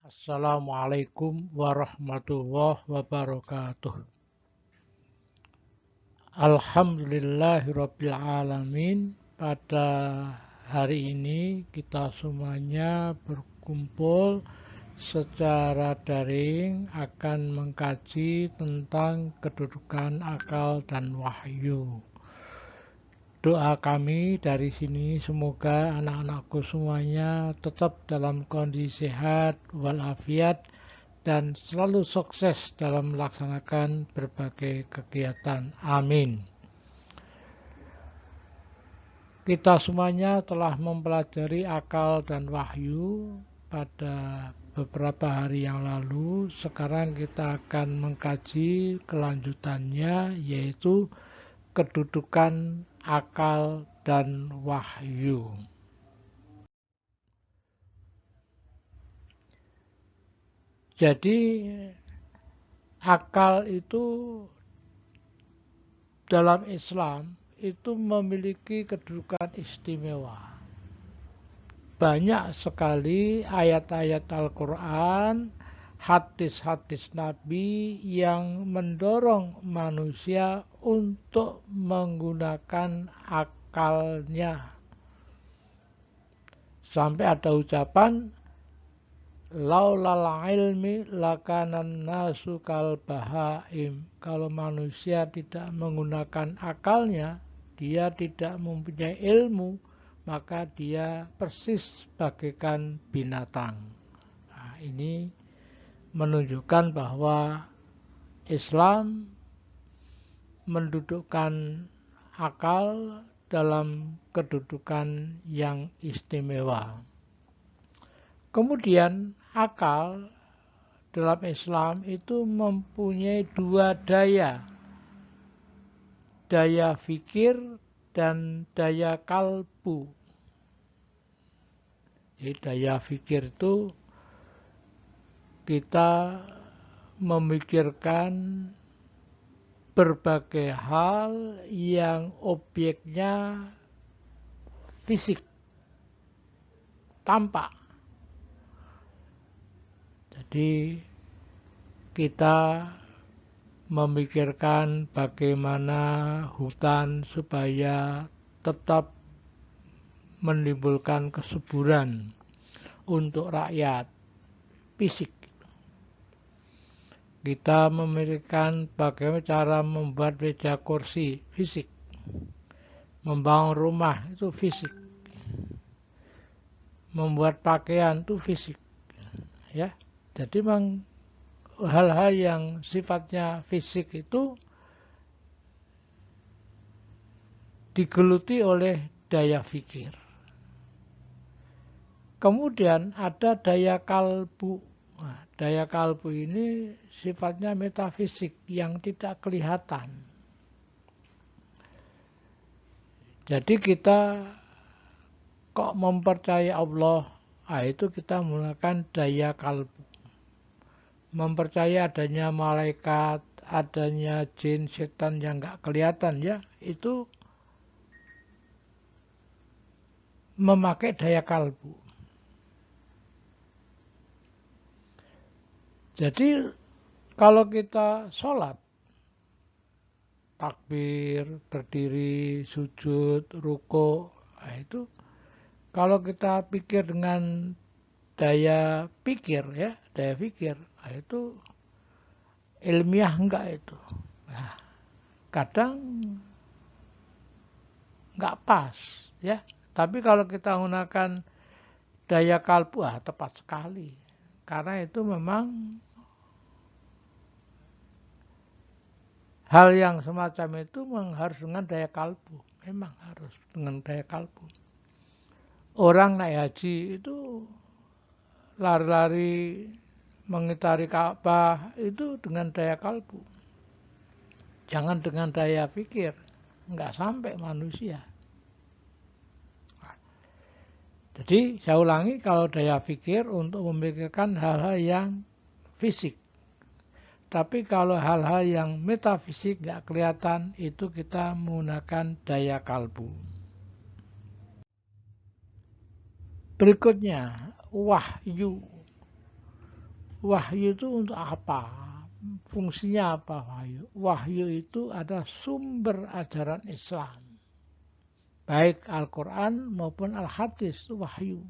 Assalamualaikum warahmatullahi wabarakatuh. Alhamdulillahirabbil alamin. Pada hari ini kita semuanya berkumpul secara daring akan mengkaji tentang kedudukan akal dan wahyu. Doa kami dari sini semoga anak-anakku semuanya tetap dalam kondisi sehat walafiat dan selalu sukses dalam melaksanakan berbagai kegiatan. Amin. Kita semuanya telah mempelajari akal dan wahyu pada beberapa hari yang lalu. Sekarang kita akan mengkaji kelanjutannya, yaitu kedudukan akal dan wahyu. Jadi akal itu dalam Islam itu memiliki kedudukan istimewa. Banyak sekali ayat-ayat Al-Quran, hadis-hadis Nabi yang mendorong manusia untuk menggunakan akalnya. Sampai ada ucapan, laulal ilmi lakanan nasu kal bahaim. Kalau manusia tidak menggunakan akalnya, dia tidak mempunyai ilmu, maka dia persis bagaikan binatang. Nah, ini menunjukkan bahwa Islam mendudukkan akal dalam kedudukan yang istimewa. Kemudian akal dalam Islam itu mempunyai dua daya. Daya fikir dan daya kalbu. Jadi daya fikir itu kita memikirkan berbagai hal yang objeknya fisik, tampak. Jadi kita memikirkan bagaimana hutan supaya tetap menimbulkan kesuburan untuk rakyat fisik. Kita memikirkan bagaimana cara membuat meja kursi fisik. Membangun rumah itu fisik. Membuat pakaian itu fisik. Ya. Jadi memang hal-hal yang sifatnya fisik itu digeluti oleh daya fikir. Kemudian ada daya kalbu. Nah, daya kalbu ini sifatnya metafisik yang tidak kelihatan. Jadi kita kok mempercayai Allah, itu kita menggunakan daya kalbu. Mempercayai adanya malaikat, adanya jin, setan yang nggak kelihatan ya, itu memakai daya kalbu. Jadi kalau kita sholat, takbir, berdiri, sujud, ruko, itu kalau kita pikir dengan daya pikir ya, daya pikir, itu ilmiah enggak itu. Nah, kadang enggak pas ya. Tapi kalau kita menggunakan daya kalbu, tepat sekali. Karena itu memang hal yang semacam itu memang harus dengan daya kalbu. Memang harus dengan daya kalbu. Orang naik haji itu lari-lari mengitari Ka'bah itu dengan daya kalbu. Jangan dengan daya pikir. Enggak sampai manusia. Jadi saya ulangi, kalau daya pikir untuk memikirkan hal-hal yang fisik. Tapi kalau hal-hal yang metafisik enggak kelihatan, itu kita menggunakan daya kalbu. Berikutnya, wahyu. Wahyu itu untuk apa? Fungsinya apa wahyu? Wahyu itu adalah sumber ajaran Islam. Baik Al-Quran maupun Al-Hadis itu wahyu.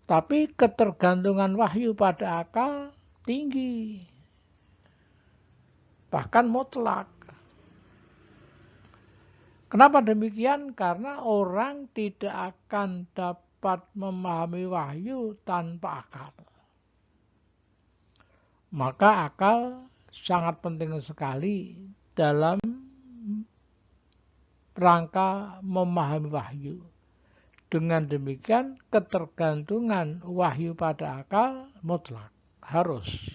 Tapi ketergantungan wahyu pada akal tinggi. Bahkan mutlak. Kenapa demikian? Karena orang tidak akan dapat memahami wahyu tanpa akal. Maka akal sangat penting sekali dalam rangka memahami wahyu. Dengan demikian ketergantungan wahyu pada akal mutlak, harus.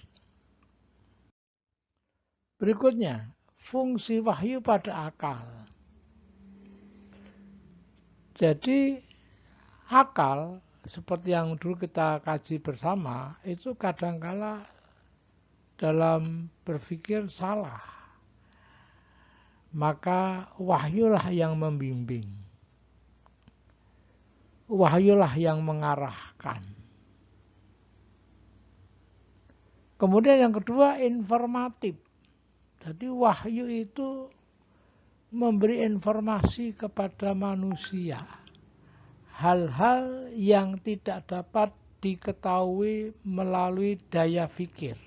Berikutnya, fungsi wahyu pada akal. Jadi akal seperti yang dulu kita kaji bersama itu kadangkala dalam berpikir salah. Maka wahyulah yang membimbing. Wahyulah yang mengarahkan. Kemudian yang kedua informatif. Jadi wahyu itu memberi informasi kepada manusia. Hal-hal yang tidak dapat diketahui melalui daya fikir.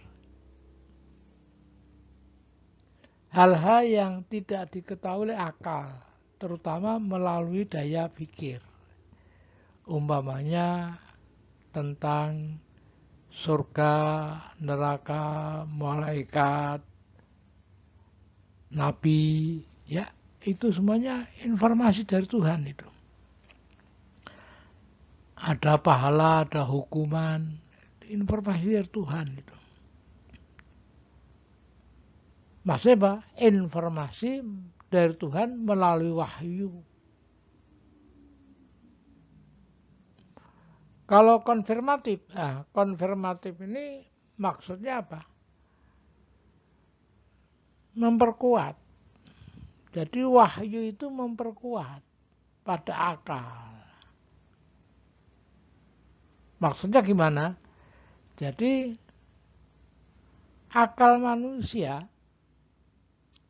Hal-hal yang tidak diketahui oleh akal, terutama melalui daya fikir. Umpamanya tentang surga, neraka, malaikat, nabi, ya itu semuanya informasi dari Tuhan itu. Ada pahala, ada hukuman, informasi dari Tuhan itu. Maksudnya apa? Informasi dari Tuhan melalui wahyu. Kalau konfirmatif, konfirmatif ini maksudnya apa? Memperkuat. Jadi wahyu itu memperkuat pada akal. Maksudnya gimana? Jadi akal manusia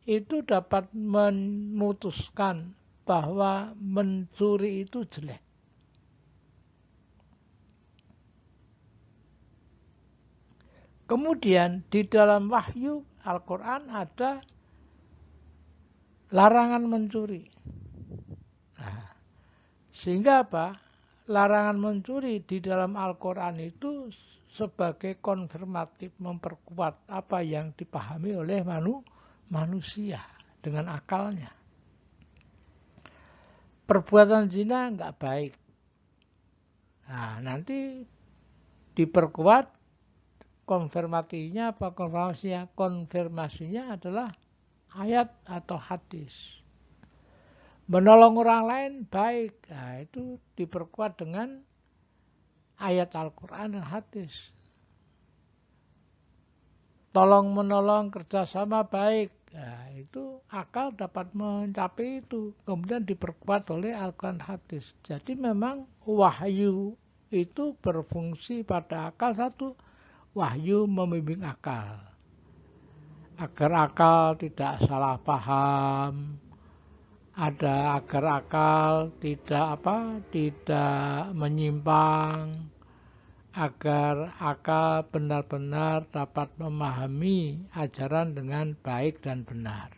itu dapat memutuskan bahwa mencuri itu jelek. Kemudian di dalam wahyu Al-Quran ada larangan mencuri. Nah, sehingga apa? Larangan mencuri di dalam Al-Quran itu sebagai konfirmatif memperkuat apa yang dipahami oleh manusia dengan akalnya. Perbuatan zina enggak baik. Nah, nanti diperkuat konfirmasinya apa konfirmasinya? Konfirmasinya adalah ayat atau hadis. Menolong orang lain baik. Nah, itu diperkuat dengan ayat Al-Quran dan hadis. Tolong menolong kerjasama baik. Nah, itu akal dapat mencapai itu. Kemudian diperkuat oleh Al-Quran dan hadis. Jadi memang wahyu itu berfungsi pada akal satu. Wahyu membimbing akal. Agar akal tidak salah paham. Agar akal tidak menyimpang. Agar akal benar-benar dapat memahami ajaran dengan baik dan benar.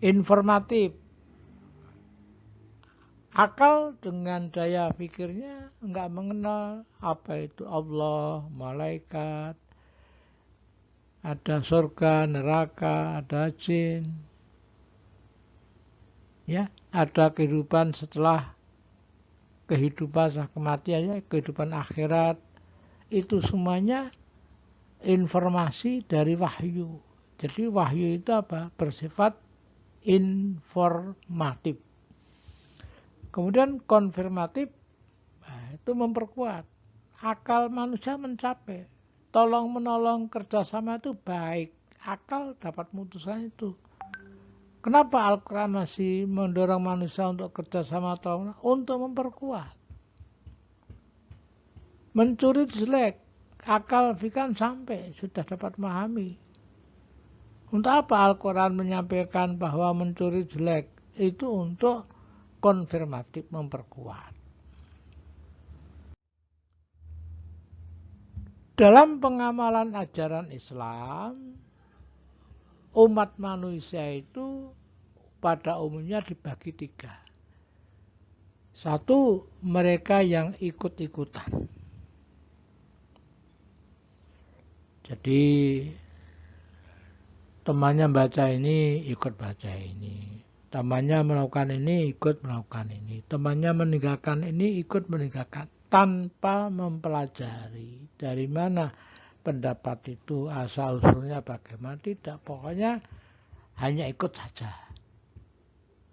Informatif. Akal dengan daya pikirnya enggak mengenal apa itu Allah, malaikat, ada surga, neraka, ada jin. Ya, ada kehidupan setelah kematian, ya, kehidupan akhirat. Itu semuanya informasi dari wahyu. Jadi wahyu itu apa? Bersifat informatif. Kemudian konfirmatif, itu memperkuat. Akal manusia mencapai. Tolong menolong kerjasama itu baik. Akal dapat memutuskan itu. Kenapa Al-Quran masih mendorong manusia untuk kerjasama tolong? Untuk memperkuat. Mencuri jelek, akal pikiran sampai, sudah dapat memahami. Untuk apa Al-Quran menyampaikan bahwa mencuri jelek? Itu untuk konfirmatif, memperkuat. Dalam pengamalan ajaran Islam, umat manusia itu pada umumnya dibagi 3. Satu, mereka yang ikut-ikutan. Jadi temannya baca ini, ikut baca ini. Temannya melakukan ini, ikut melakukan ini. Temannya meninggalkan ini, ikut meninggalkan. Tanpa mempelajari dari mana pendapat itu, asal-usulnya bagaimana. Tidak, pokoknya hanya ikut saja.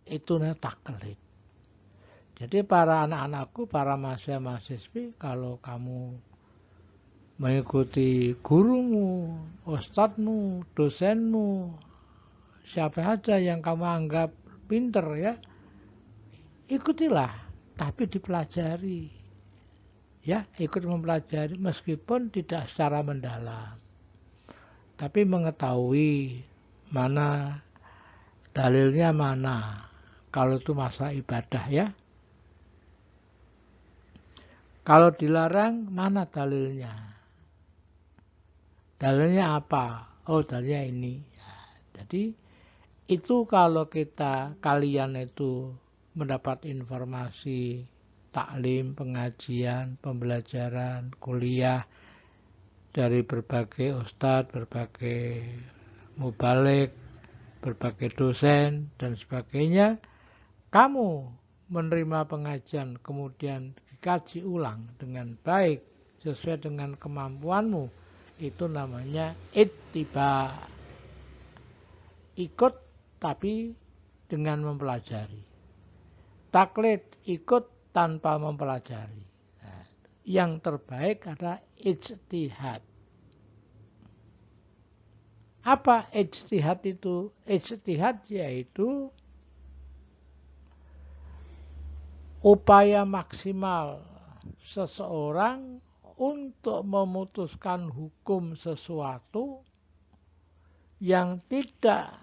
Itu taklid. Jadi para anak-anakku, para mahasiswa-mahasiswi, kalau kamu mengikuti gurumu, ustadzmu, dosenmu, siapa saja yang kamu anggap pinter ya, ikutilah, tapi dipelajari. Ya, ikut mempelajari meskipun tidak secara mendalam. Tapi mengetahui mana dalilnya mana. Kalau itu masalah ibadah ya. Kalau dilarang, mana dalilnya? Dalilnya apa? Oh, dalilnya ini. Ya, jadi itu kalau kalian itu mendapat informasi, taklim, pengajian, pembelajaran, kuliah dari berbagai ustadz, berbagai mubalik, berbagai dosen, dan sebagainya, kamu menerima pengajian kemudian dikaji ulang dengan baik sesuai dengan kemampuanmu, itu namanya ittiba, ikut tapi dengan mempelajari. Taklid, ikut tanpa mempelajari. Nah, yang terbaik adalah ijtihad. Apa ijtihad itu? Ijtihad yaitu upaya maksimal seseorang untuk memutuskan hukum sesuatu yang tidak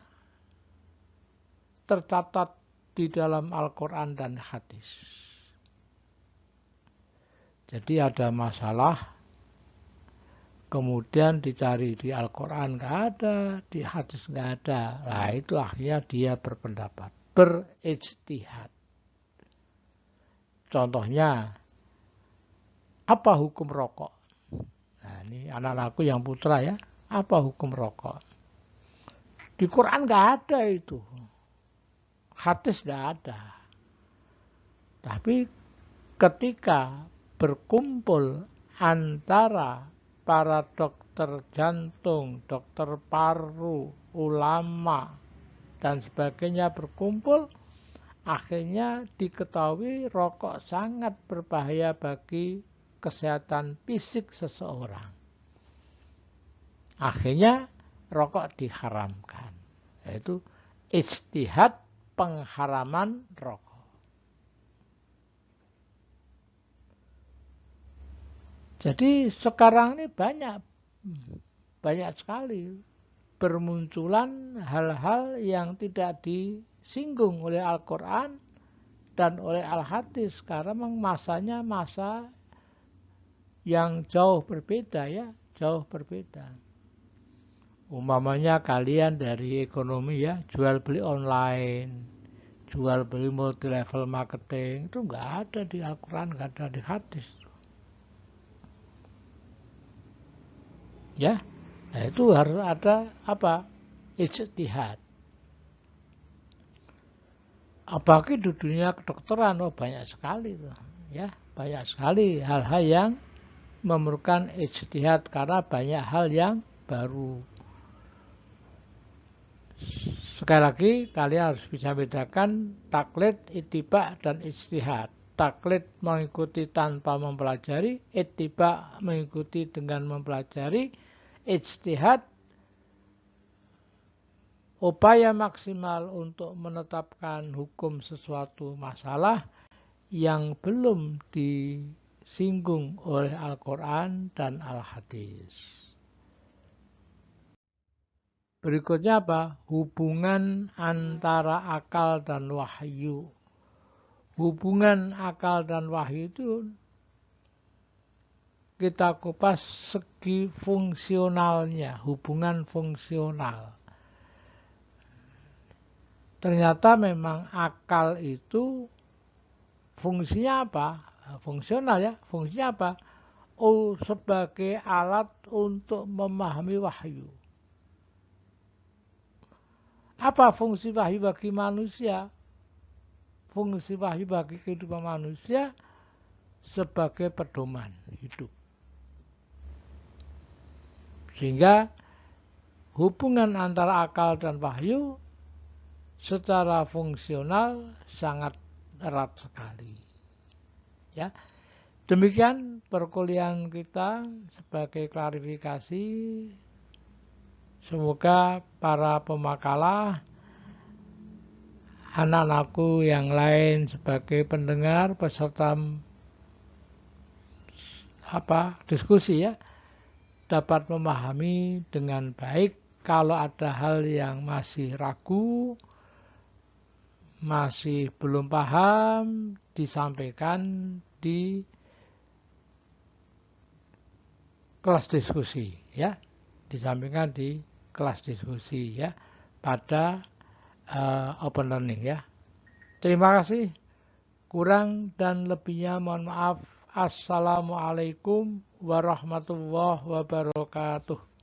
tercatat di dalam Al-Quran dan hadis. Jadi ada masalah, kemudian dicari di Al-Quran nggak ada, di hadis nggak ada. Nah itu akhirnya dia berpendapat, berijtihad. Contohnya, apa hukum rokok? Nah ini anak-anakku yang putra ya, apa hukum rokok? Di Quran nggak ada itu. Hadis nggak ada. Tapi ketika berkumpul antara para dokter jantung, dokter paru, ulama, dan sebagainya berkumpul, akhirnya diketahui rokok sangat berbahaya bagi kesehatan fisik seseorang. Akhirnya rokok diharamkan. Yaitu ijtihad pengharaman rokok. Jadi sekarang ini banyak sekali bermunculan hal-hal yang tidak disinggung oleh Al-Quran dan oleh Al-Hadis. Karena memang masanya masa yang jauh berbeda ya, jauh berbeda. Umpamanya kalian dari ekonomi ya, jual beli online, jual beli multi level marketing, itu nggak ada di Al-Quran, nggak ada di hadis. Ya, nah itu harus ada apa? Ijtihad. Apalagi di dunia kedokteran, banyak sekali tuh, ya, banyak sekali hal-hal yang memerlukan ijtihad karena banyak hal yang baru. Sekali lagi kalian harus bisa bedakan taklid, ittiba, dan ijtihad. Taklid mengikuti tanpa mempelajari, ittiba mengikuti dengan mempelajari, ijtihad upaya maksimal untuk menetapkan hukum sesuatu masalah yang belum disinggung oleh Al-Quran dan Al-Hadis. Berikutnya apa? Hubungan antara akal dan wahyu. Hubungan akal dan wahyu itu kita kupas segi fungsionalnya, hubungan fungsional. Ternyata memang akal itu fungsinya apa? Fungsional ya, fungsinya apa? Oh, sebagai alat untuk memahami wahyu. Apa fungsi wahyu bagi manusia? Fungsi wahyu bagi kehidupan manusia sebagai pedoman hidup. Sehingga hubungan antara akal dan wahyu secara fungsional sangat erat sekali. Ya. Demikian perkuliahan kita sebagai klarifikasi. Semoga para pemakalah, anak-anakku yang lain sebagai pendengar peserta diskusi ya, dapat memahami dengan baik. Kalau ada hal yang masih ragu, masih belum paham, disampaikan di kelas diskusi ya, disampaikan di kelas diskusi ya pada open learning ya. Terima kasih. Kurang dan lebihnya mohon maaf. Assalamualaikum warahmatullahi wabarakatuh.